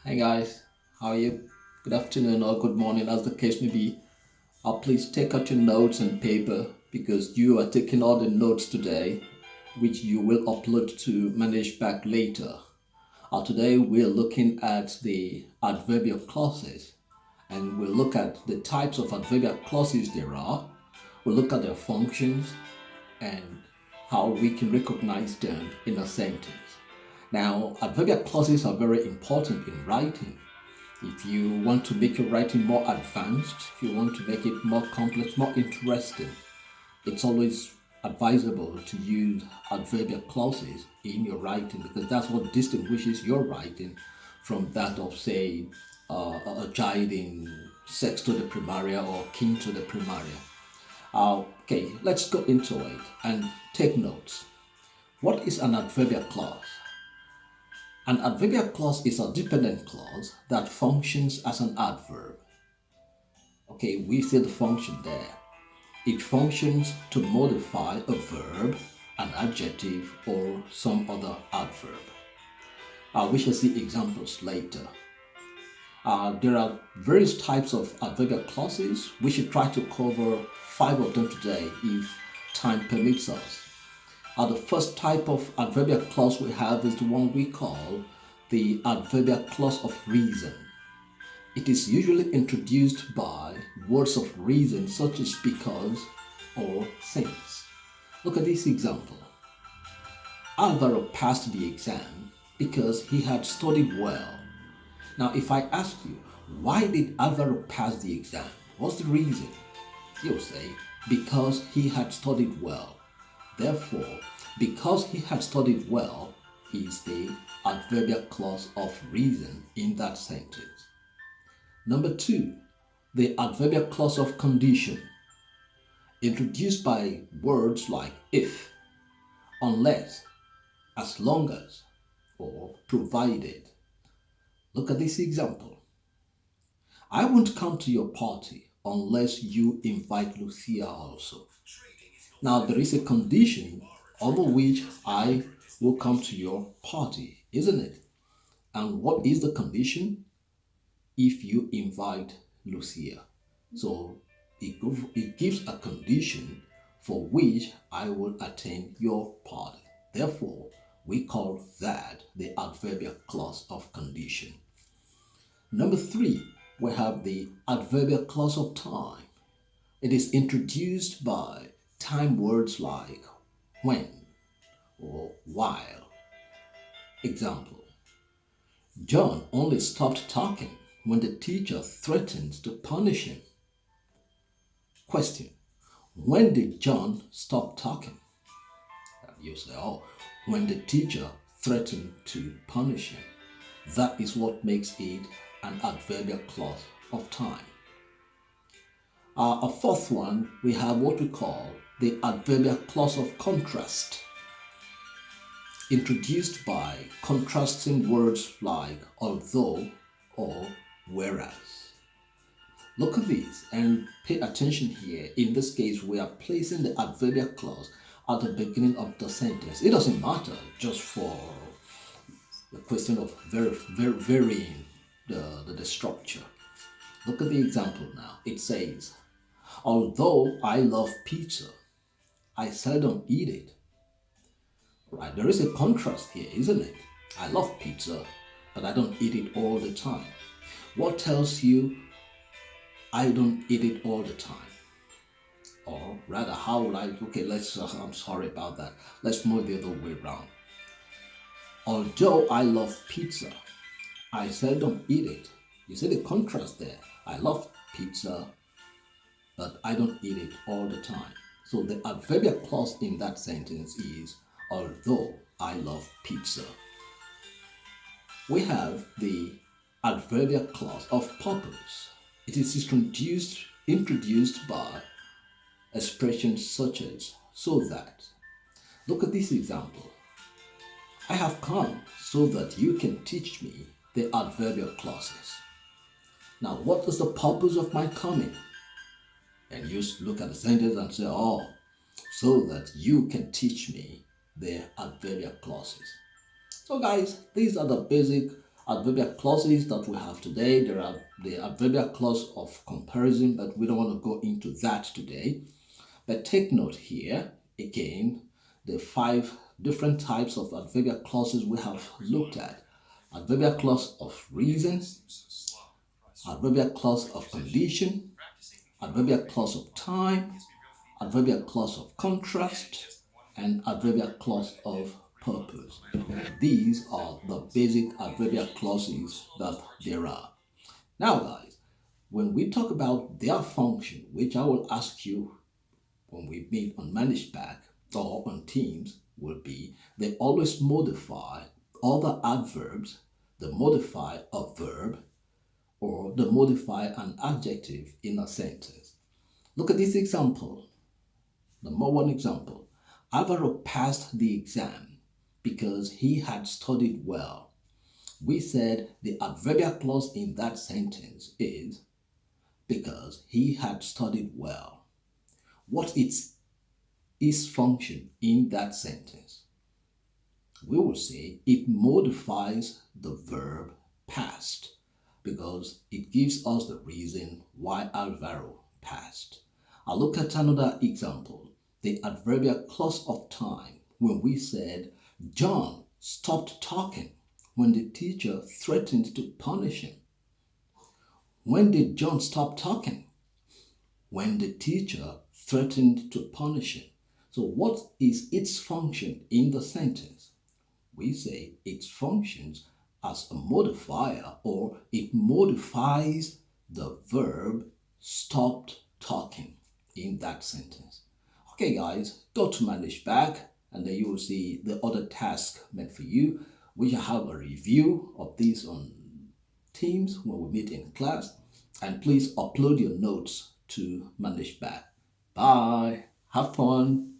Hi guys, how are you? Good afternoon or good morning, as the case may be. Please take out your notes and paper because you are taking all the notes today, which you will upload to manage back later. Today we're looking at the adverbial clauses, and we'll look at the types of adverbial clauses there are. We'll look at their functions and how we can recognize them in a sentence. Now, adverbial clauses are very important in writing. If you want to make your writing more advanced, if you want to make it more complex, more interesting, it's always advisable to use adverbial clauses in your writing because that's what distinguishes your writing from that of, say, a child in sexto de primaria or quinto de primaria. Okay, let's go into it and take notes. What is an adverbial clause? An adverbial clause is a dependent clause that functions as an adverb. Okay, we see the function there. It functions to modify a verb, an adjective, or some other adverb. We shall see examples later. There are various types of adverbial clauses. We should try to cover 5 of them today if time permits us. The first type of adverbial clause we have is the one we call the adverbial clause of reason. It is usually introduced by words of reason such as because or since. Look at this example. Alvaro passed the exam because he had studied well. Now, if I ask you, why did Alvaro pass the exam? What's the reason? You'll say, because he had studied well. Therefore, because he had studied well is the adverbial clause of reason in that sentence. Number 2, the adverbial clause of condition, introduced by words like if, unless, as long as, or provided. Look at this example. I won't come to your party unless you invite Lucia also. Now, there is a condition under which I will come to your party, isn't it? And what is the condition? If you invite Lucia. So it gives a condition for which I will attend your party. Therefore, we call that the adverbial clause of condition. Number 3, we have the adverbial clause of time. It is introduced by time words like when or while. Example, John only stopped talking when the teacher threatened to punish him. Question, when did John stop talking? You say, when the teacher threatened to punish him. That is what makes it an adverbial clause of time. A fourth one, we have what we call the adverbial clause of contrast, introduced by contrasting words like although or whereas. Look at this and pay attention here. In this case, we are placing the adverbial clause at the beginning of the sentence. It doesn't matter just for the question of varying the structure. Look at the example now. It says, although I love pizza, I seldom eat it. Right, there is a contrast here, isn't it? I love pizza, but I don't eat it all the time. What tells you I don't eat it all the time? Or rather, how would I, I'm sorry about that. Let's move the other way around. Although I love pizza, I seldom eat it. You see the contrast there. I love pizza, but I don't eat it all the time. So the adverbial clause in that sentence is although I love pizza. We have the adverbial clause of purpose. It is introduced by expressions such as so that. Look at this example. I have come so that you can teach me the adverbial clauses. Now, what is the purpose of my coming? And you look at the sentence and say, so that you can teach me the adverbial clauses. So guys, these are the basic adverbial clauses that we have today. There are the adverbial clause of comparison, but we don't want to go into that today. But take note here, again, the 5 different types of adverbial clauses we have looked at. Adverbial clause of reason, adverbial clause of condition, adverbial clause of time, adverbial clause of contrast, and adverbial clause of purpose. These are the basic adverbial clauses that there are. Now, guys, when we talk about their function, which I will ask you when we meet on Managed Back or on Teams, will be they always modify other adverbs, they modify a verb, or they modify an adjective in a sentence. Look at this example. Number one example. Alvaro passed the exam because he had studied well. We said the adverbial clause in that sentence is because he had studied well. What is its function in that sentence? We will say it modifies the verb passed because it gives us the reason why Alvaro passed. I'll look at another example, the adverbial clause of time, when we said John stopped talking when the teacher threatened to punish him. When did John stop talking? When the teacher threatened to punish him. So what is its function in the sentence? We say it functions as a modifier, or it modifies the verb stopped talking in that sentence. Okay guys, go to Manage Back and then you will see the other task meant for you. We shall have a review of these on Teams when we meet in class, and please upload your notes to Manage Back. Bye. Have fun.